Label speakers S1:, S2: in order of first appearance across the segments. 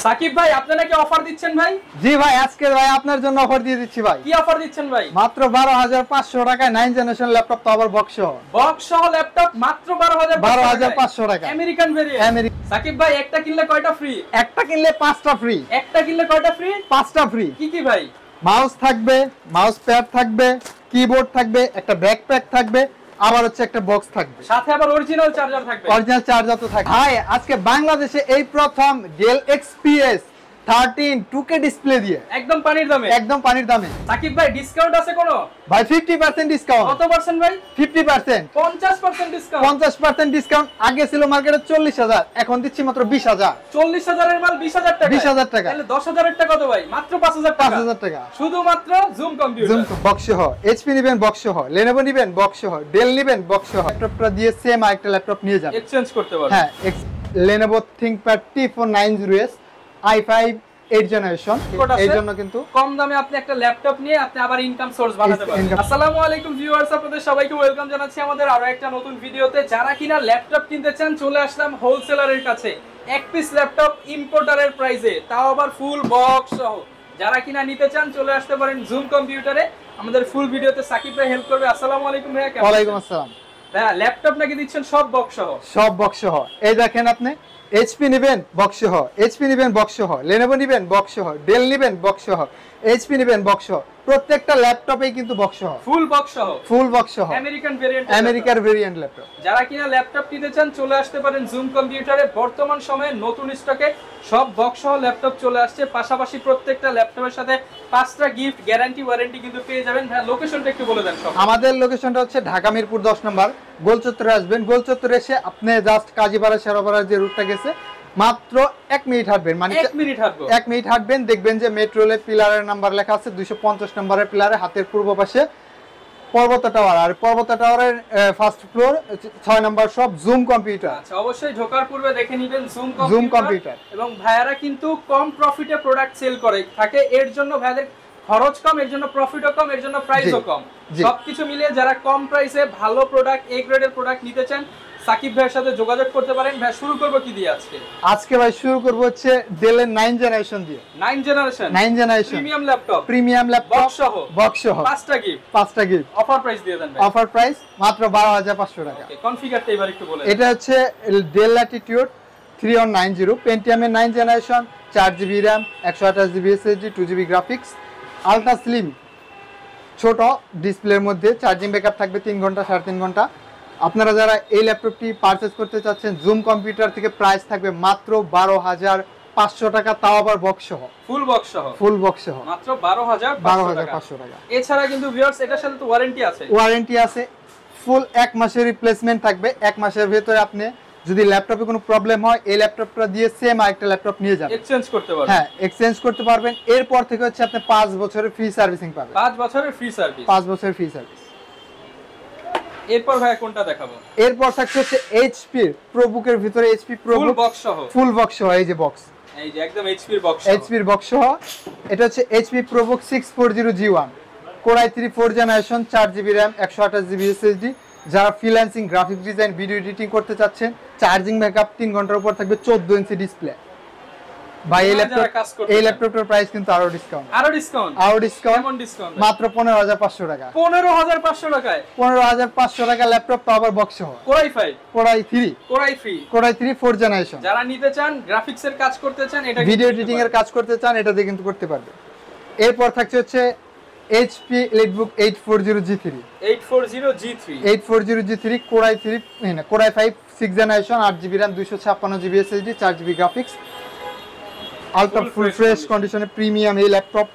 S1: সাকিব ভাই আপনি নাকি অফার দিচ্ছেন ভাই?
S2: জি ভাই, আজকে ভাই আপনার জন্য অফার দিয়ে দিচ্ছি ভাই।
S1: কি অফার দিচ্ছেন ভাই?
S2: মাত্র 12,500 টাকায় 9 জেনারেশন ল্যাপটপ, তো আবার বক্স
S1: সহ ল্যাপটপ মাত্র
S2: 12,500 টাকা।
S1: American variant. সাকিব ভাই একটা কিনলে কয়টা ফ্রি?
S2: একটা কিনলে 5টা ফ্রি।
S1: একটা কিনলে কয়টা ফ্রি?
S2: 5টা ফ্রি।
S1: কি কি ভাই?
S2: মাউস থাকবে, মাউস প্যাড থাকবে, কিবোর্ড থাকবে, একটা ব্যাকপ্যাক থাকবে, আবার হচ্ছে একটা বক্স থাকবে,
S1: সাথে আবার অরিজিনাল চার্জার থাকবে।
S2: অরিজিনাল চার্জার তো থাকবে। ভাই আজকে বাংলাদেশে এই প্রথম ডেল XPS 13 2K ডিসপ্লে দিয়ে
S1: একদম পানির দামে,
S2: একদম পানির দামে।
S1: সাকিব ভাই ডিসকাউন্ট আছে কোনো?
S2: ভাই 50% ডিসকাউন্ট।
S1: কত পার্সেন্ট ভাই?
S2: 50%।
S1: 50% ডিসকাউন্ট।
S2: 50% ডিসকাউন্ট। আগে ছিল মার্কেটে 40,000, এখন দিচ্ছি মাত্র 20,000।
S1: 40,000 এর মাল 20,000 টাকা।
S2: 20,000 টাকা।
S1: তাহলে 10,000 এর টাকা কত ভাই? মাত্র 5,000 টাকা।
S2: 5,000 টাকা।
S1: শুধুমাত্র জুম কম্পিউটার।
S2: জুম বক্স সহ, HP নিবেন বক্স সহ, Lenovo নিবেন বক্স সহ, Dell নিবেন বক্স সহ। ল্যাপটপটা দিয়ে সেম আরেকটা ল্যাপটপ নিয়ে যাবেন,
S1: এক্সচেঞ্জ করতে পারবেন।
S2: হ্যাঁ, Lenovo ThinkPad T490S i5 8 generation. এই জন্য কিন্তু
S1: কম দামে আপনি একটা ল্যাপটপ নিয়ে আপনি আবার ইনকাম সোর্স বানাতে পারবেন। আসসালামু আলাইকুম ভিউয়ার্স, আপনাদের সবাইকে ওয়েলকাম জানাচ্ছি আমাদের আরো একটা নতুন ভিডিওতে। যারা কিনা ল্যাপটপ কিনতে চান চলে আসলাম হোলসেলারের কাছে, এক পিস ল্যাপটপ ইম্পোর্টারের প্রাইসে, তাও আবার ফুল বক্স সহ। যারা কিনা নিতে চান চলে আসতে পারেন জুম কম্পিউটারে। আমাদের ফুল ভিডিওতে সাকিব ভাই হেল্প করবে। আসসালামু আলাইকুম ভাইয়া।
S2: ওয়ালাইকুম আসসালাম।
S1: হ্যাঁ, ল্যাপটপ নাকি দিচ্ছেন সব বক্স সহ?
S2: সব বক্স সহ। এই দেখেন, আপনি HP নিবেন বক্স সহ, HP নিবেন বক্স সহ, Lenovo নিবেন বক্স সহ, Dell নিবেন বক্স সহ, HP নিবেন বক্স সহ। প্রত্যেকটা ল্যাপটপেই কিন্তু বক্স সহ,
S1: ফুল বক্স সহ,
S2: ফুল বক্স সহ,
S1: আমেরিকান ভেরিয়েন্ট,
S2: আমেরিকার ভেরিয়েন্ট ল্যাপটপ।
S1: যারা কিনা ল্যাপটপ নিতে চান চলে আসতে পারেন জুম কম্পিউটারে। বর্তমান সময়ে নতুন স্টকে সব বক্স সহ ল্যাপটপ চলে আসছে। পাশাপাশি প্রত্যেকটা ল্যাপটপের সাথে 5টা গিফট, গ্যারান্টি, ওয়ারেন্টি কিন্তু পেয়ে যাবেন। হ্যাঁ, লোকেশনটা একটু বলে দেন সব।
S2: আমাদের লোকেশনটা হচ্ছে ঢাকা মিরপুর 10 নম্বর, গোল চত্বরে আসবেন। গোল চত্বরে এসে আপনি জাস্ট কাজীপাড়া শেরাপাড়ার যে রুটটা গেছে মাত্র 1 মিনিট হাঁটবেন, মানে
S1: 1 মিনিট হাঁটবো।
S2: 1 মিনিট হাঁটবেন, দেখবেন যে মেট্রো রেলের পিলারের নাম্বার লেখা আছে 250 নম্বরের পিলারে হাতের পূর্ব পাশে পর্বত টাওয়ার। আর পর্বত টাওয়ারের ফার্স্ট ফ্লোর 6 নম্বর সব জুম কম্পিউটার।
S1: আচ্ছা, অবশ্যই ঢোকার পূর্বে দেখে নেবেন জুম কম্পিউটার। এবং ভাইয়ারা কিন্তু কম প্রফিটে প্রোডাক্ট সেল করে থাকে, এর জন্য ভাইয়াদের খরচ কম, এর জন্য প্রফিটও কম, এর জন্য প্রাইসও কম। সবকিছু মিলিয়ে যারা কম প্রাইসে ভালো প্রোডাক্ট, এ গ্রেডের প্রোডাক্ট নিতে চান সাকিব ভাইয়ের সাথে যোগাযোগ করতে পারেন। ভাই শুরু করব কি দিয়ে আজকে?
S2: আজকে ভাই শুরু করব হচ্ছে ডেলের 9 জেনারেশন দিয়ে।
S1: 9 generation premium laptop,
S2: premium laptop
S1: box সহ
S2: 5টা গিফট।
S1: অফার প্রাইস দিয়ে দেন ভাই।
S2: অফার প্রাইস মাত্র 12,500 টাকা।
S1: ওকে, কনফিগারটা এবার একটু বলে দেন।
S2: এটা হচ্ছে Dell Latitude 3190 পেন্টিয়ামের 9 generation, 4GB RAM, 128GB SSD, 2GB graphics, ultra slim ছোট ডিসপ্লের মধ্যে। চার্জিং ব্যাকআপ থাকবে 3 ঘন্টা 3.5 ঘন্টা। আপনারা যারা এই ল্যাপটপটি পারচেজ করতে চাচ্ছেন জুম কম্পিউটার থেকে, প্রাইস থাকবে মাত্র 12,500 টাকা, তাও আবার বক্স সহ,
S1: ফুল বক্স সহ,
S2: ফুল বক্স সহ
S1: মাত্র 12,500 টাকা। এছাড়া কিন্তু ভিউয়ার্স এটার সাথে তো ওয়ারেন্টি আছে।
S2: ওয়ারেন্টি আছে, ফুল 1 মাসের রিপ্লেসমেন্ট থাকবে। 1 মাসের ভিতরে আপনি যদি ল্যাপটপে কোনো প্রবলেম হয় এই ল্যাপটপটা দিয়ে সেম আরেকটা ল্যাপটপ নিয়ে যাবেন,
S1: এক্সচেঞ্জ করতে পারবেন।
S2: হ্যাঁ, এক্সচেঞ্জ করতে পারবেন। এরপর থেকে হচ্ছে আপনি 5 বছরের ফ্রি সার্ভিসিং পাবেন।
S1: 5 বছরের ফ্রি সার্ভিস।
S2: 5 বছরের ফ্রি সার্ভিস।
S1: এরপর ভাই কোনটা দেখাবো?
S2: এরপর থাকছে হচ্ছে HP প্রোবুকের ভিতরে, HP প্রোবুক
S1: ফুল বক্স সহ,
S2: ফুল বক্স সহ। এই যে বক্স,
S1: এই যে একদম HP এর বক্স,
S2: HP এর বক্স সহ। এটা হচ্ছে HP ProBook 640G1 Core i3 4 generation, 4GB RAM, 128GB SSD। যারা freelancing, graphic design, video editing করতে চাচ্ছেন, চার্জিং ব্যাকআপ 3 ঘন্টার উপর থাকবে, 14 ইঞ্চি ডিসপ্লে। ভাই এই ল্যাপটপটার প্রাইস কিন্তু আরো ডিসকাউন্ট,
S1: কেমন ডিসকাউন্ট?
S2: মাত্র 15,500 টাকা।
S1: 15,500 টাকায়
S2: 15,500 টাকা ল্যাপটপ, তো আবার বক্স সহ।
S1: Core i5,
S2: Core i3 4 generation.
S1: যারা নিতে চান, গ্রাফিক্স এর কাজ করতে চান, এটা
S2: ভিডিও এডিটিং এর কাজ করতে চান, এটা দিয়ে কিন্তু করতে পারবে। এরপর থাকছে হচ্ছে HP EliteBook 840G3 Core i5 6 generation, 8GB RAM, 256GB SSD, 4GB graphics, ultra full fresh কন্ডিশনে প্রিমিয়াম এই ল্যাপটপ।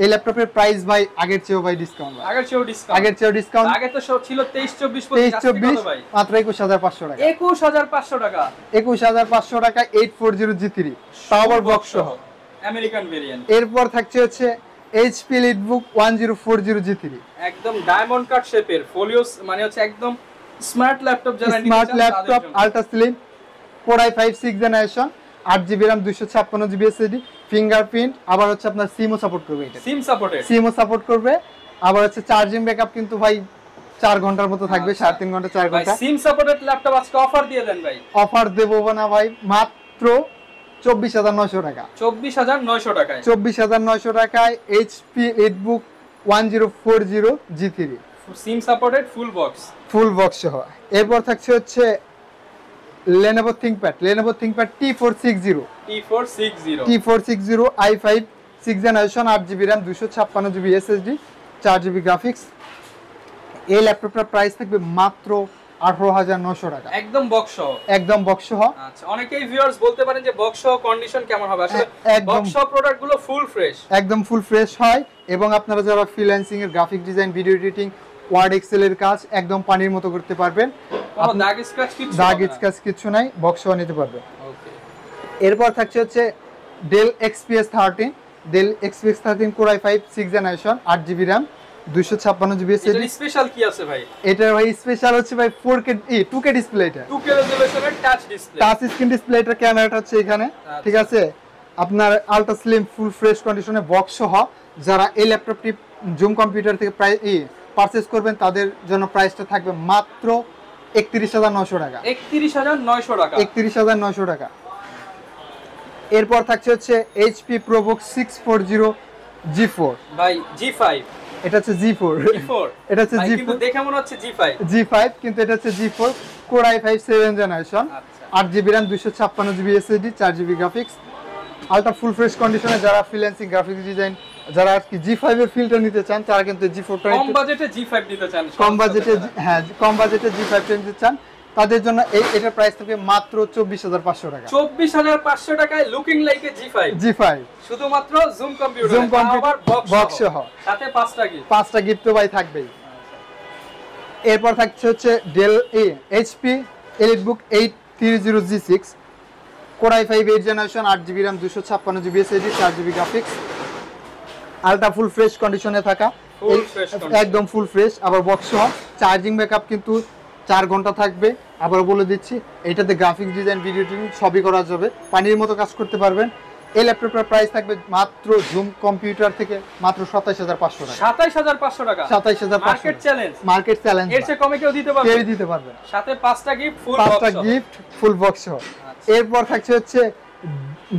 S2: এই ল্যাপটপের প্রাইস ভাই আগের চেয়েও ভাই ডিসকাউন্ট, আগের চেয়েও ডিসকাউন্ট।
S1: আগে তো সব ছিল 23-24
S2: মাত্র 21,500 টাকা।
S1: 21,500 টাকা,
S2: 21,500 টাকা 840G3 পাওয়ার বক্স সহ,
S1: আমেরিকান ভেরিয়েন্ট।
S2: এরপর থাকছে হচ্ছে HP EliteBook 1040G3
S1: একদম ডায়মন্ড কাট শেপের ফোলিওস, মানে হচ্ছে একদম স্মার্ট ল্যাপটপ। যারা নিতে চান
S2: smart laptop, ultra slim, Core i5 6 generation, 8GB RAM, 256GB SSD, fingerprint, আবার হচ্ছে আপনার সিমও সাপোর্ট করবে। এটা সিমও সাপোর্ট করবে। আবার হচ্ছে চার্জিং ব্যাকআপ কিন্তু ভাই 4 ঘন্টার মতো থাকবে, 3.5 ঘন্টা 4 ঘন্টা।
S1: সিম সাপোর্টেড ল্যাপটপ আজকে অফার দিয়ে দেন ভাই।
S2: অফার দেবো না ভাই, মাত্র 24,900 টাকা।
S1: 24,900 টাকায়
S2: 24,900 টাকায় HP EliteBook 1040 G3
S1: SIM supported full box
S2: সহ। এরপর থাকছে হচ্ছে Lenovo ThinkPad T460 i5 6 generation 8GB RAM 256GB SSD 4GB graphics. এই ল্যাপটপটার প্রাইস থাকবে মাত্র 18,900 টাকা,
S1: একদম বক্স
S2: সহ।
S1: আচ্ছা, অনেকেই ভিউয়ার্স বলতে পারেন যে বক্স সহ কন্ডিশন কেমন হবে? আসলে বক্স সহ প্রোডাক্টগুলো ফুল ফ্রেশ,
S2: একদম ফুল ফ্রেশ হয়। এবং আপনারা যারা ফ্রিল্যান্সিং এর graphic design, video editing, Word Excel এর কাজ একদম পানির মতো করতে পারবেন।
S1: কোনো দাগ স্ক্র্যাচ
S2: কিছু নাই, বক্স সহ নিতে পারবেন।
S1: ওকে।
S2: এরপর থাকছে হচ্ছে Dell XPS 13 Core i5 6 generation 8GB RAM 256GB SSD।
S1: এটার স্পেশাল কি আছে ভাই?
S2: এটা ভাই স্পেশাল হচ্ছে ভাই 2K ডিসপ্লে, এটা
S1: 2K রেজোলিউশনের touch display,
S2: touch screen display. এটার ক্যামেরাটা হচ্ছে এখানে, ঠিক আছে। আপনার আলট্রা স্লিম ফুল ফ্রেশ কন্ডিশনে বক্স সহ যারা এই ল্যাপটপটি জুম কম্পিউটার থেকে পারচেজ করবেন তাদের জন্য প্রাইসটা থাকবে মাত্র 31,900 টাকা।
S1: 31,900 টাকা।
S2: এরপর থাকছে হচ্ছে HP ProBook 640 G4
S1: ভাই G5,
S2: এটা হচ্ছে G4 এটা হচ্ছে
S1: ভাই
S2: G4
S1: কিন্তু দেখে মনে হচ্ছে
S2: G5 কিন্তু এটা হচ্ছে G4 Core i5 7 generation 8GB RAM 256GB SSD 4GB graphics. Ultra full fresh কন্ডিশনে যারা ফ্রিল্যান্সিং গ্রাফিক ডিজাইন, যারা আর কি G5 এর ফিল্টার নিতে চান তারা কিন্তু G4টা
S1: কম বাজেটে G5 নিতে চান,
S2: কম বাজেটে G5 নিতে চান তাদের জন্য এটার প্রাইস থাকবে মাত্র 24,500 টাকা।
S1: 24,500 টাকায় লুকিং লাইক এ G5 শুধুমাত্র জুম কম্পিউটার আবার বক্স সহ, সাথে 5টা
S2: গিফট তো ভাই থাকবেই। এরপর থাকছে হচ্ছে Dell HP EliteBook 830 G6 Core i5 8 generation 8GB RAM 256GB SSD 4GB graphics. Ultra full fresh কন্ডিশনে থাকা, একদম ফুল ফ্রেশ, আবার বক্স সহ। চার্জিং ব্যাকআপ কিন্তু 4 ঘন্টা থাকবে। আবার বলে দিচ্ছি এইটাতে গ্রাফিক্স ডিজাইন, ভিডিও এডিটিং সবই করা যাবে, পানির মতো কাজ করতে পারবেন। এই ল্যাপটপটার প্রাইস থাকবে মাত্র জুম কম্পিউটার থেকে মাত্র 27,500 টাকা।
S1: 27,500 টাকা,
S2: 27,500 মার্কেট চ্যালেঞ্জ।
S1: এর চেয়ে কমে কেউ দিতে পারবে না। সাথে 5টা গিফট
S2: ফুল বক্স সহ। এরপর থাকছে হচ্ছে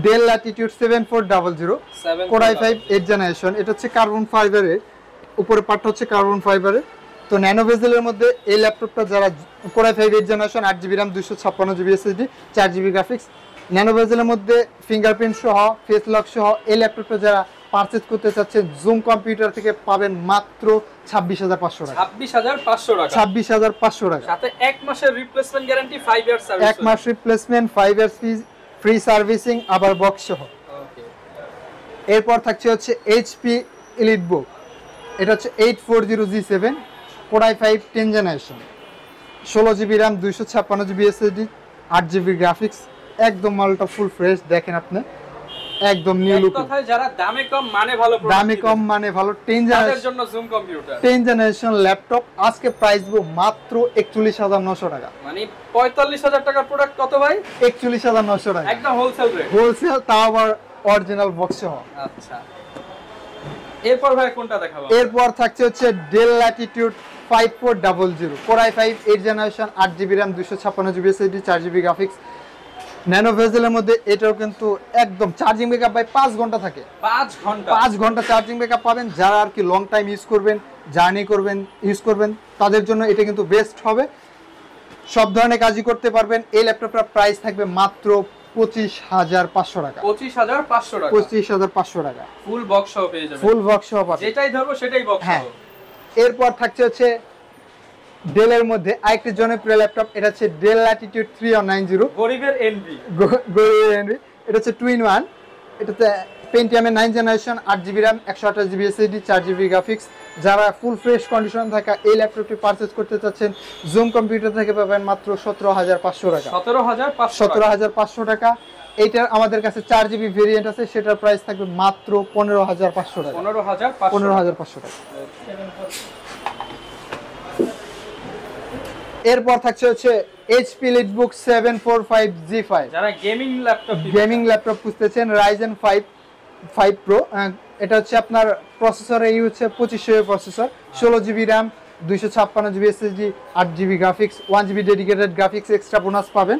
S2: Dell Latitude 7400 Core i5 8 generation. এটা হচ্ছে কার্বন ফাইবারের, উপরে পার্টটা হচ্ছে কার্বন ফাইবারের। তো ন্যানো বেজেলের মধ্যে এই ল্যাপটপটা যারা Core i5 8 generation 8GB RAM 256GB SSD 4GB graphics, nano বেজেলের মধ্যে ফিঙ্গারপ্রিন্ট সহ, ফেস লক সহ এই ল্যাপটপটা যারা পারচেজ করতে চাচ্ছেন জুম কম্পিউটার থেকে পাবেন মাত্র 26,500 টাকা। 26,500 টাকা।
S1: সাথে 1 মাসের রিপ্লেসমেন্ট গ্যারান্টি, 5 ইয়ার সার্ভিস।
S2: 1 মাস রিপ্লেসমেন্ট, 5 ইয়ার ফ্রি সার্ভিসিং, আবার বক্স সহ।
S1: ওকে।
S2: এরপর থাকছে হচ্ছে HP এলিটবুক, এটা হচ্ছে 840 G7 Core i5 10 generation 16GB RAM 256GB SSD 8GB graphics. একদম মালটা ফুল ফ্রেশ, দেখেন আপনি একদম নিউ লুক।
S1: কথায় যারা দামে কম মানে ভালো,
S2: 10 জেনারেশন ল্যাপটপ আজকে প্রাইস দিব মাত্র 41,900 টাকা।
S1: মানে 45,000 টাকার প্রোডাক্ট কত ভাই?
S2: 41,900 টাকা,
S1: একদম হোলসেল রেট।
S2: হোলসেল, তাও আবার অরিজিনাল বক্স সহ।
S1: আচ্ছা, এরপর ভাই কোনটা দেখাবো?
S2: এরপর থাকছে হচ্ছে Dell Latitude 5400 Core i5 8 generation 8GB RAM 256GB SSD 4GB graphics. Nano ভেজেলের মধ্যে এটাও কিন্তু একদম চার্জিং ব্যাকআপ ভাই 5 ঘন্টা থাকে। 5 ঘন্টা চার্জিং ব্যাকআপ পাবেন। যারা আর কি লং টাইম ইউজ করবেন, জার্নি করবেন তাদের জন্য এটা কিন্তু বেস্ট হবে। সব ধরনের কাজই করতে পারবেন। এই ল্যাপটপটার প্রাইস থাকবে মাত্র 25,500 টাকা।
S1: 25,500 টাকা ফুল বক্স সহ পেয়ে যাবেন।
S2: ফুল বক্স সহ পাবেন,
S1: যেটাই ধরবো সেটাই বক্স সহ।
S2: এরপর থাকছে হচ্ছে ডেলের মধ্যে আরেকটি জনপ্রিয় ল্যাপটপ, এটা হচ্ছে ডেল ল্যাটিটিউড 3190
S1: গরিবের এনভি।
S2: এটা হচ্ছে 2-in-1। এটাতে Pentium 9 generation 8GB RAM 128GB SSD 4GB graphics. যারা ফুল ফ্রেশ কন্ডিশন থাকা এই ল্যাপটপটি পারচেজ করতে চাচ্ছেন জুম কম্পিউটার থেকে পাবেন মাত্র 17,500 টাকা। 17,500 টাকা। এইটার আমাদের কাছে 4GB ভেরিয়েন্ট আছে, সেটার প্রাইস থাকবে মাত্র 15,500 টাকা। 15,500 টাকা। এরপর থাকছে হচ্ছে HP এলিটবুক 745 G5।
S1: যারা
S2: গেমিং ল্যাপটপ খুঁজতেছেন Ryzen 5 Pro, এটা হচ্ছে আপনার প্রসেসর এই হচ্ছে 2500 এর processor, 16GB RAM 256GB SSD 8GB graphics, 1GB dedicated graphics extra bonus পাবেন।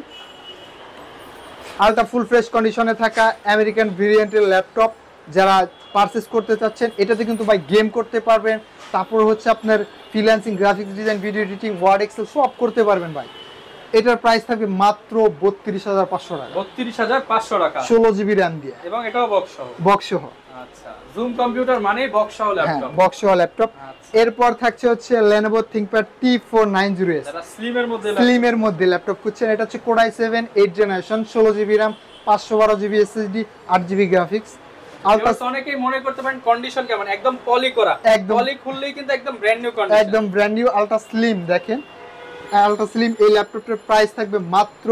S2: আলট্রা ফুল ফ্রেশ কন্ডিশনে থাকা আমেরিকান ভেরিয়েন্টের ল্যাপটপ যারা পারচেস করতে চাচ্ছেন, এটাতে কিন্তু ভাই গেম করতে পারবেন, তারপর হচ্ছে আপনার freelancing, graphics design, video editing, Word, Excel সব করতে পারবেন ভাই। এটার প্রাইস থাকবে মাত্র 32,500 টাকা।
S1: 32,500 টাকা,
S2: 16 জিবি র্যাম দিয়ে,
S1: এবং এটাও বক্স সহ।
S2: বক্স সহ।
S1: আচ্ছা, জুম কম্পিউটার মানে বক্স সহ ল্যাপটপ।
S2: বক্স সহ ল্যাপটপ। এরপর থাকছে হচ্ছে Lenovo ThinkPad T490S,
S1: যারা
S2: স্লিমের মধ্যে ল্যাপটপ খুঁজছেন। এটা হচ্ছে Core i7 8 generation, 16 GB RAM, 512 GB SSD, 8 GB graphics.
S1: অনেকেই মনে করতে পারেন কন্ডিশন কেমন, একদম পলি করা, পলি খুললেই কিন্তু একদম ব্র্যান্ড নিউ কন্ডিশন,
S2: একদম ব্র্যান্ড নিউ। আলট্রা স্লিম দেখেন, আলট্রা স্লিম এই ল্যাপটপের প্রাইস থাকবে মাত্র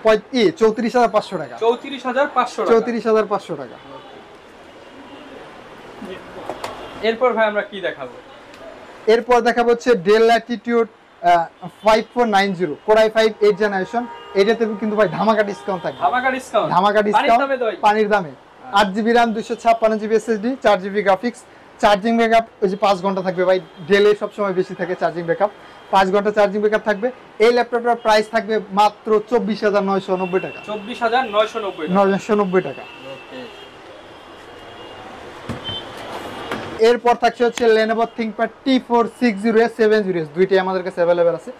S2: 34,500 টাকা।
S1: 34,500
S2: টাকা।
S1: এরপর ভাই আমরা কি দেখাবো?
S2: এরপর দেখাবো হচ্ছে Dell Latitude 5490 Core i5 8 generation. এটাতে কিন্তু ভাই ধামাকা ডিসকাউন্ট থাকবে। ধামাকা ডিসকাউন্ট পানির দামে। 8 GB RAM, 256 GB SSD, 4 GB graphics. Charging backup ওই যে 5 ঘন্টা থাকবে ভাই, ডেলে সব সময় বেশি থাকে চার্জিং ব্যাকআপ, 5 ঘন্টা চার্জিং ব্যাকআপ থাকবে। এই ল্যাপটপটার প্রাইস থাকবে মাত্র 24,990 টাকা।
S1: 24,990
S2: টাকা। এরপর থাকছে হচ্ছে Lenovo ThinkPad T460S 70S, দুইটাই আমাদের কাছে অ্যাভেলেবেল আছে।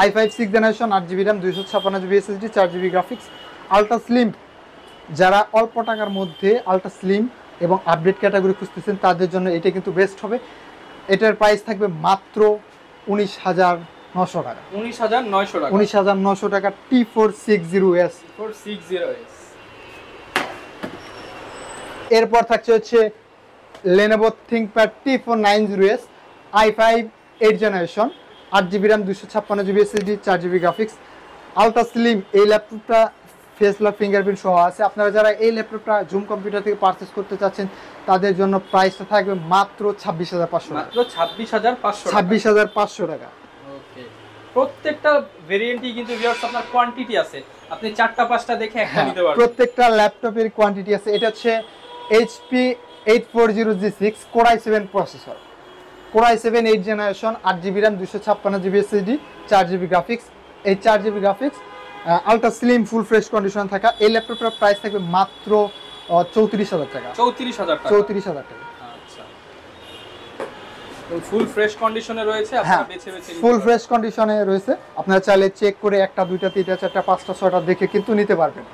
S2: i5 6 generation, 8 GB RAM, 256 GB SSD, 4 GB graphics. Ultra slim, যারা অল্প টাকার মধ্যে আলট্রা স্লিম এবং আপডেট ক্যাটাগরি খুঁজতেছেন তাদের জন্য এটা কিন্তু বেস্ট হবে। এটার প্রাইস থাকবে মাত্র 19,900 টাকা।
S1: 19,900
S2: টাকা T460S। এরপর থাকছে হচ্ছে Lenovo ThinkPad T490S i5 8 generation, 8 GB RAM, 256 GB SSD, 4 GB graphics. Ultra slim এই ল্যাপটপটা ফেস লক ফিঙ্গারপ্রিন্ট সহ আছে। আপনারা যারা এই ল্যাপটপটা জুম কম্পিউটার থেকে পারচেস করতে চাচ্ছেন তাদের জন্য প্রাইসটা থাকবে মাত্র 26,500 টাকা।
S1: মাত্র
S2: 26,500 টাকা।
S1: ওকে, প্রত্যেকটা ভেরিয়েন্টই কিন্তু ভিউয়ার্স আপনার কোয়ান্টিটি আছে, আপনি 4টা 5টা দেখে একটা নিতে পারবেন।
S2: প্রত্যেকটা ল্যাপটপের কোয়ান্টিটি আছে। এটা হচ্ছে HP 840G6 Core i7 processor, Core i7 8 generation, 8 GB RAM, 256 GB SSD, 4 GB graphics. এই 4 GB graphics ultra slim full fresh condition থাকা এই ল্যাপটপটার প্রাইস থাকবে মাত্র 34,000 টাকা।
S1: 34,000 টাকা। আচ্ছা, ফুল ফ্রেশ কন্ডিশনে রয়েছে, আপনারা বেছে বেছে নিতে পারবেন।
S2: ফুল ফ্রেশ কন্ডিশনে রয়েছে, আপনারা চাইলে চেক করে 1টা 2টা 3টা 4টা 5টা 6টা দেখে কিন্তু নিতে পারবেন।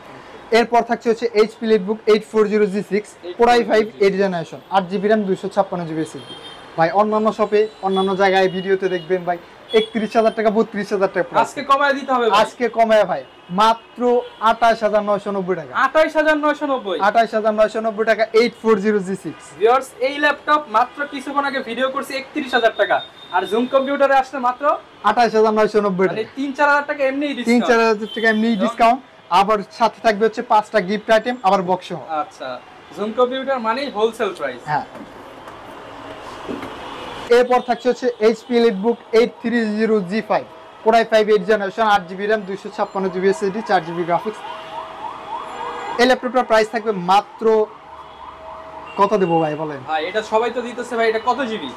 S2: এরপর থাকছে হচ্ছে HP Leadbook 840G6 Core i5 8 generation, 8 GB RAM, 256 GB SSD। ভাই অন্যান্য শপে অন্যান্য জায়গায় ভিডিওতে দেখবেন ভাই 31,000 টাকা 32,000 টাকা।
S1: আজকে কমায় দিতে হবে,
S2: আজকে কমায় ভাই মাত্র 28,990 টাকা।
S1: 28,990
S2: টাকা 840G6।
S1: ভিউয়ার্স এই ল্যাপটপ মাত্র কিছুক্ষণ আগে ভিডিও করছি 31,000 টাকা, আর জুম কম্পিউটারে আসলে মাত্র
S2: 28,990 টাকা।
S1: মানে 3-4,000 টাকা এমনিই ডিসকাউন্ট।
S2: 3-4,000 টাকা এমনিই ডিসকাউন্ট, আবার সাথে থাকবে হচ্ছে 5টা গিফট আইটেম, আবার বক্স সহ।
S1: আচ্ছা, জুম কম্পিউটার মানেই হোলসেল প্রাইস।
S2: হ্যাঁ। এরপর থাকছে হচ্ছে HP Leadbook 830G5 Core i5 8 generation, 8 GB RAM, 256 GB SSD, 4 GB graphics. এই ল্যাপটপটার প্রাইস থাকবে মাত্র কত দেবো ভাই বলেন?
S1: ভাই এটা সবাই তো দিতেছে ভাই, এটা কত জিবি?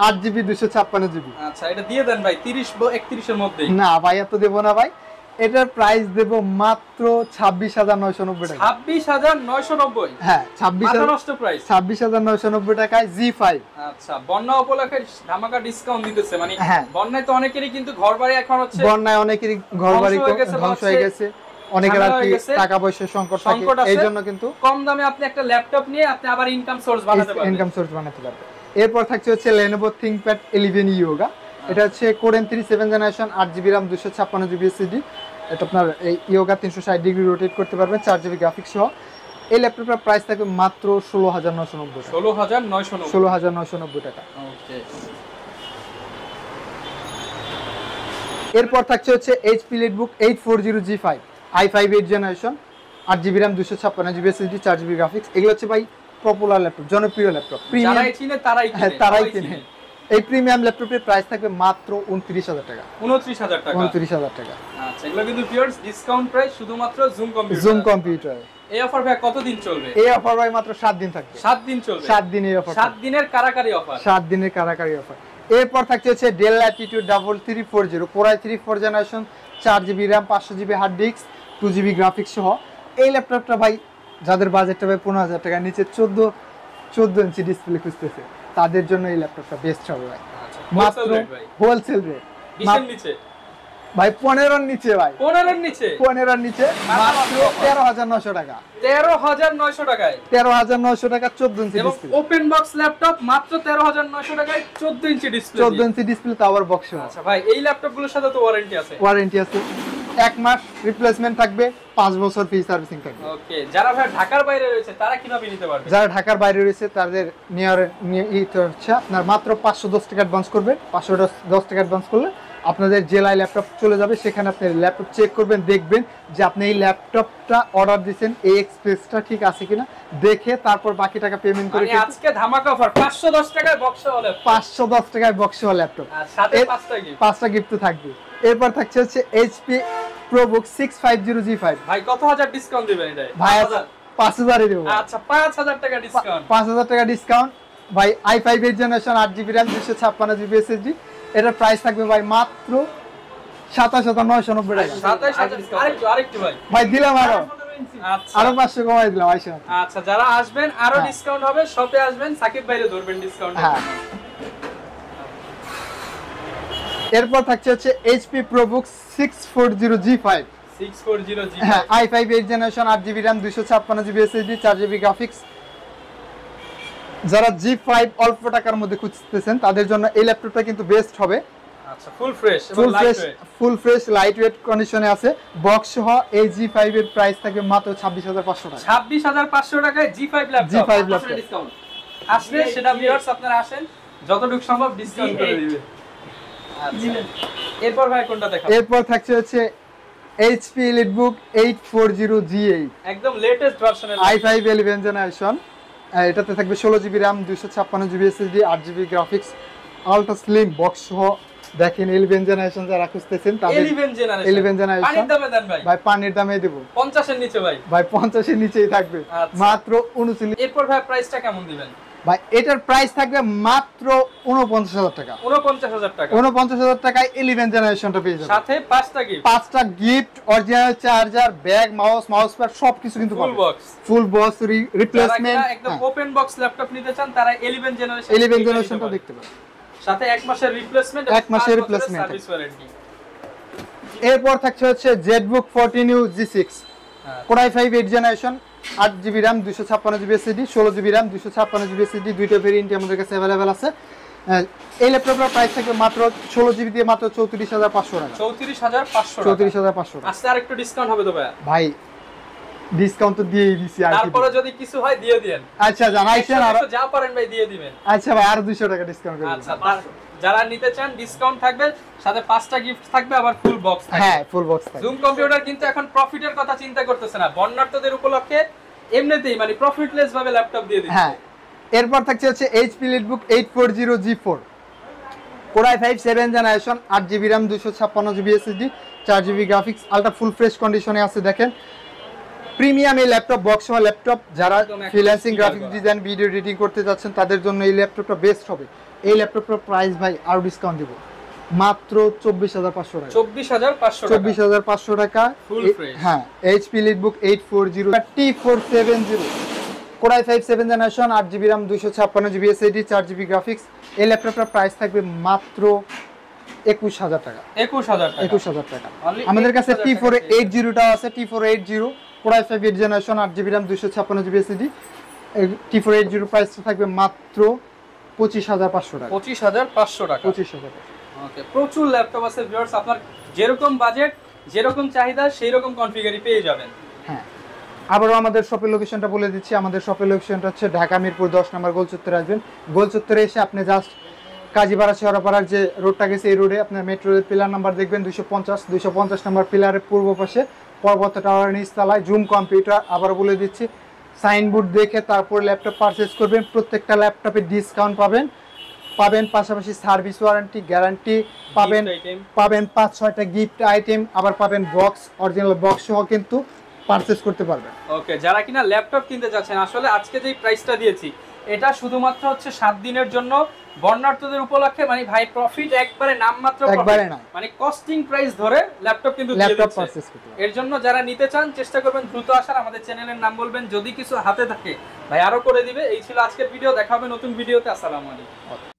S2: 8 GB 256 GB.
S1: আচ্ছা, এটা দিয়ে দেন ভাই 30-31 এর মধ্যে।
S2: না ভাই এত দেবো না ভাই, এটার প্রাইস দেব মাত্র 26,990 টাকা।
S1: 26,990?
S2: হ্যাঁ, 26,990 টাকায় G5।
S1: আচ্ছা, বন্যা উপলক্ষে ধামাকা ডিসকাউন্ট দিতেছে, মানে বন্যায় তো অনেকেরই কিন্তু ঘরবাড়ি এখন হচ্ছে,
S2: বন্যায় অনেকেরই ঘরবাড়ি ধ্বংস হয়ে গেছে, অনেকের আর কি টাকা পয়সার সংকট থাকে, এইজন্য কিন্তু
S1: কম দামে আপনি একটা ল্যাপটপ নিয়ে আপনি আবার ইনকাম সোর্স বানাতে
S2: পারবেন। এরপর থাকছে হচ্ছে Lenovo ThinkPad 11 Yoga। এটা হচ্ছে Core i3 7 generation, 8 GB RAM, 256 GB SSD। এটা আপনার এই ইয়োগা 360 ডিগ্রি রোটেট করতে পারবেন, 4 জিবি গ্রাফিক্স সহ। এই ল্যাপটপটার প্রাইস থাকবে মাত্র 16,990 টাকা। 16,990 টাকা।
S1: ওকে।
S2: এরপর থাকছে হচ্ছে HP Leadbook 840G5 i5 8 generation, 8 GB RAM, 256 GB SSD, 4 GB graphics. এগুলো হচ্ছে ভাই পপুলার ল্যাপটপ, জনপ্রিয় ল্যাপটপ,
S1: যারাই চিনে
S2: তারাই কিনে। এই প্রিমিয়াম ল্যাপটপের প্রাইস থাকবে মাত্র 29,000 টাকা।
S1: 29,000 টাকা।
S2: 29,000 টাকা।
S1: আচ্ছা, এগুলো কিন্তু ভিউয়ার্স ডিসকাউন্ট প্রাইস শুধুমাত্র জুম কম্পিউটার। এই অফার ভাই কতদিন চলবে?
S2: এই অফার ভাই মাত্র 7 দিন থাকবে।
S1: 7 দিন চলবে?
S2: 7 দিন এই অফার।
S1: 7 দিনের কারাকারি অফার।
S2: 7 দিনের কারাকারি অফার। এরপর থাকছে হচ্ছে Dell Latitude 3340 Core i3 4 generation, 4 GB RAM, 500 GB hard disk, 2GB graphics সহ এই ল্যাপটপটা ভাই যাদের বাজেটটা ভাই 15,000 টাকার নিচে 14 ইঞ্চি ডিসপ্লে খুঁজতেছে তাদের জন্য এই ল্যাপটপটা বেস্ট হবে ভাই। মাত্র হোলসেল রেট
S1: 20 এর নিচে
S2: ভাই 15 এর নিচে ভাই
S1: 15 এর নিচে
S2: 15 এর নিচে মাত্র 13,900 টাকা
S1: 13,900 টাকায়
S2: 13,900 টাকা 14 ইঞ্চি
S1: এবং
S2: ডিসপ্লে
S1: ওপেন বক্স ল্যাপটপ মাত্র 13,900 টাকায় 14 ইঞ্চি ডিসপ্লে
S2: 14 ইঞ্চি ডিসপ্লে তো আবার বক্স
S1: আচ্ছা ভাই এই ল্যাপটপগুলোর সাথে তো ওয়ারেন্টি আছে
S2: ওয়ারেন্টি আছে 1 মাস রিপ্লেসমেন্ট থাকবে 5 বছর ফ্রি সার্ভিসিং থাকবে
S1: ওকে যারা ভাই ঢাকার বাইরে রয়েছে তারা কিভাবে নিতে পারবে
S2: যারা ঢাকার বাইরে রয়েছে তাদের নিয়ার হচ্ছে আপনার মাত্র 510 টাকা অ্যাডভান্স করবেন 510 টাকা অ্যাডভান্স করলে আপনাদের জেলায় ল্যাপটপ চলে যাবে সেখানে আপনি ল্যাপটপ চেক করবেন দেখবেন যে আপনি এই ল্যাপটপটা অর্ডার দিয়েছেন এই এক্সপ্রেসটা ঠিক আছে কিনা দেখে তারপর বাকি টাকা পেমেন্ট করে
S1: মানে আজকে ধামাকা অফার 510 টাকায় বক্স হলে
S2: 510 টাকায় বক্স হল ল্যাপটপ
S1: আর সাথে 5টা গিফট
S2: 5টা গিফট তো থাকবে এরপর থাকছে হচ্ছে HP ProBook 650G5
S1: ভাই কত হাজার ডিসকাউন্ট দিবেন এটা
S2: ভাই 5000 এ দেব
S1: আচ্ছা 5000 টাকা ডিসকাউন্ট
S2: 5000 টাকা ডিসকাউন্ট ভাই i5 8 generation 8GB RAM 256GB SSD এটার প্রাইস থাকবে ভাই মাত্র 27,990 টাকা
S1: 27000 আরেকটু ভাই
S2: ভাই দিলাম
S1: আচ্ছা
S2: আরো 500 কমাই দিলাম আইসা
S1: আচ্ছা যারা আসবেন আরো
S2: হ্যাঁ।
S1: ডিসকাউন্ট হবে শপে আসবেন সাকিব ভাইরে ধরবেন ডিসকাউন্ট
S2: হ্যাঁ এরপর থাকছে হচ্ছে HP ProBook 640G5
S1: 640 জি
S2: হ্যাঁ i5 8 generation 8GB RAM 256GB SSD 4GB graphics যারা G5 অল্প টাকার মধ্যে খুঁজতেছেন তাদের জন্য এই ল্যাপটপটা কিন্তু বেস্ট হবে
S1: আচ্ছা ফুল ফ্রেশ এবং লাইটওয়েট
S2: ফুল ফ্রেশ লাইটওয়েট কন্ডিশনে আছে বক্স সহ এই G5 এর প্রাইস থাকবে মাত্র 26,500 টাকা
S1: 26500 টাকায় G5 laptop
S2: G5 laptop
S1: discount আসলে সেটা ভিউয়ার্স আপনারা আসেন যতটুকু সম্ভব ডিসকাউন্ট করে দিবে আচ্ছা এরপর ভাই কোনটা দেখাবো
S2: এরপর থাকছে হচ্ছে HP EliteBook 840G8
S1: একদম লেটেস্ট ভার্সনের
S2: i5 11 জেনারেশন এটাতে থাকবে 16GB RAM 256GB SSD 8GB graphics ultra slim box সহ দেখেন 11 জেনারেশন যারা খুঁজতেছেন তাদের 11 জেনারেশন
S1: পানির দামে দেন ভাই
S2: ভাই পানির দামে দেব
S1: 50 এর নিচে ভাই
S2: 50 এর নিচেই থাকবে
S1: আচ্ছা।
S2: মাত্র 39
S1: এরপর ভাই প্রাইসটা কেমন দিবেন
S2: ভাই এটার প্রাইস থাকবে মাত্র 49000 টাকা
S1: 49000 টাকা
S2: 49000 টাকায় 11 জেনারেশনটা পেয়ে যাবেন
S1: সাথে 5টা গিফট
S2: 5টা gift original charger bag mouse pad সবকিছু কিন্তু
S1: full box
S2: full box replacement
S1: একদম ওপেন বক্স ল্যাপটপ নিতে চান তারা 11 জেনারেশন
S2: 11 জেনারেশনটা দেখতে পারেন
S1: সাথে 1 মাসের রিপ্লেসমেন্ট
S2: 1 মাসের রিপ্লেসমেন্ট
S1: সার্ভিস ওয়ারেন্টি
S2: এরপর থাকছে হচ্ছে ZBook 14U G6 Core i5 8 generation 8GB RAM 256GB SSD 16GB RAM 256GB SSD দুইটা ভেরিয়েন্ট আমাদের কাছে अवेलेबल আছে এই ল্যাপটপের প্রাইস থাকবে মাত্র 16GB দিয়ে মাত্র 34500 টাকা
S1: 34500
S2: 34500 টাকা
S1: আজকে আরেকটু ডিসকাউন্ট হবে তো ভাই
S2: ভাই ডিসকাউন্ট তো দিয়েই দিছি আর
S1: তারপরে যদি কিছু হয় দিয়ে দেন
S2: আচ্ছা জানাইছেন আর
S1: যা পারেন ভাই দিয়ে দিবেন
S2: আচ্ছা ভাই আর 200 টাকা ডিসকাউন্ট করে
S1: আচ্ছা যারা নিতে চান ডিসকাউন্ট থাকবে সাথে 5টা গিফট থাকবে আবার ফুল বক্স থাকবে
S2: হ্যাঁ ফুল বক্স থাকবে
S1: জুম কম্পিউটার কিন্তু এখন প্রফিটের কথা চিন্তা করতেছে না বন্যার্থদের উপলক্ষে এমনিতেই মানে প্রফিটলেস ভাবে ল্যাপটপ দিয়ে দিচ্ছে
S2: হ্যাঁ এরপর থাকছে হচ্ছে HP EliteBook 840G4 Core i5 7 generation 8GB RAM 256GB SSD 4GB graphics ultra full fresh কন্ডিশনে আছে দেখেন প্রিমিয়াম এই ল্যাপটপ বক্স সহ ল্যাপটপ যারা freelancing graphics design video editing করতে যাচ্ছেন তাদের জন্য এই ল্যাপটপটা বেস্ট হবে এই ল্যাপটপটার প্রাইস ভাই আরো ডিসকাউন্ট দেব মাত্র 24500 টাকা
S1: 24500
S2: টাকা
S1: ফুল ফ্রেশ
S2: হ্যাঁ HP EliteBook 840T470 Core i5 7 generation 8GB RAM 256GB SSD 4GB graphics এই ল্যাপটপটার প্রাইস থাকবে মাত্র 21000 টাকা 21000 টাকা আমাদের কাছে T480 টা আছে T480 Core i5 8 generation 8GB RAM 256GB SSD T480 price থাকবে মাত্র 25500 টাকা
S1: 25500 টাকা
S2: 25000 টাকা
S1: ওকে প্রচুর ল্যাপটপ আছে ভিউয়ার্স আপনার যেরকম বাজেট যেরকম চাহিদা সেই রকম কনফিগারই পেয়ে যাবেন
S2: হ্যাঁ আবারও আমাদের শপের লোকেশনটা বলে দিচ্ছি আমাদের শপের লোকেশনটা হচ্ছে ঢাকা মিরপুর 10 নম্বর গোল চত্বরে আসবেন গোল চত্বরে এসে আপনি জাস্ট কাজীপাড়া শেওড়াপাড়ার যে রোডটা গেছে এই রোডে আপনার মেট্রোর পিলার নাম্বার দেখবেন 250 নম্বর পিলারের পূর্ব পাশে পর্বত টাওয়ার নিচতলায় জুম কম্পিউটার আবারও বলে দিচ্ছি সাইনবোর্ড দেখে তারপর ল্যাপটপ পারচেজ করবেন প্রত্যেকটা ল্যাপটপে ডিসকাউন্ট পাবেন পাশাপাশি সার্ভিস ওয়ারেন্টি গ্যারান্টি পাবেন 5-6টা গিফট আইটেম আবার পাবেন বক্স অরিজিনাল বক্স সহ কিন্তু পারচেজ করতে পারবেন
S1: ওকে যারা কিনা ল্যাপটপ কিনতে যাচ্ছেন আসলে আজকে যেই প্রাইসটা দিয়েছি এটা শুধুমাত্র হচ্ছে 7 দিনের জন্য বর্ণাঢ্যদের উপলক্ষে, মানে ভাই প্রফিট একবারে নামমাত্র
S2: একবারে না,
S1: মানে কস্টিং প্রাইস ধরে ল্যাপটপ কিন্তু দিয়ে
S2: ল্যাপটপ
S1: দিচ্ছে।
S2: পারচেজ করতে পারবেন।
S1: এর জন্য যারা নিতে চান চেষ্টা করবেন দ্রুত আসার, আমাদের চ্যানেলের নাম বলবেন, যদি কিছু হাতে থাকে ভাই আরো করে দিবে। এই ছিল আজকের ভিডিও, দেখা হবে নতুন ভিডিওতে। আসসালামু আলাইকুম।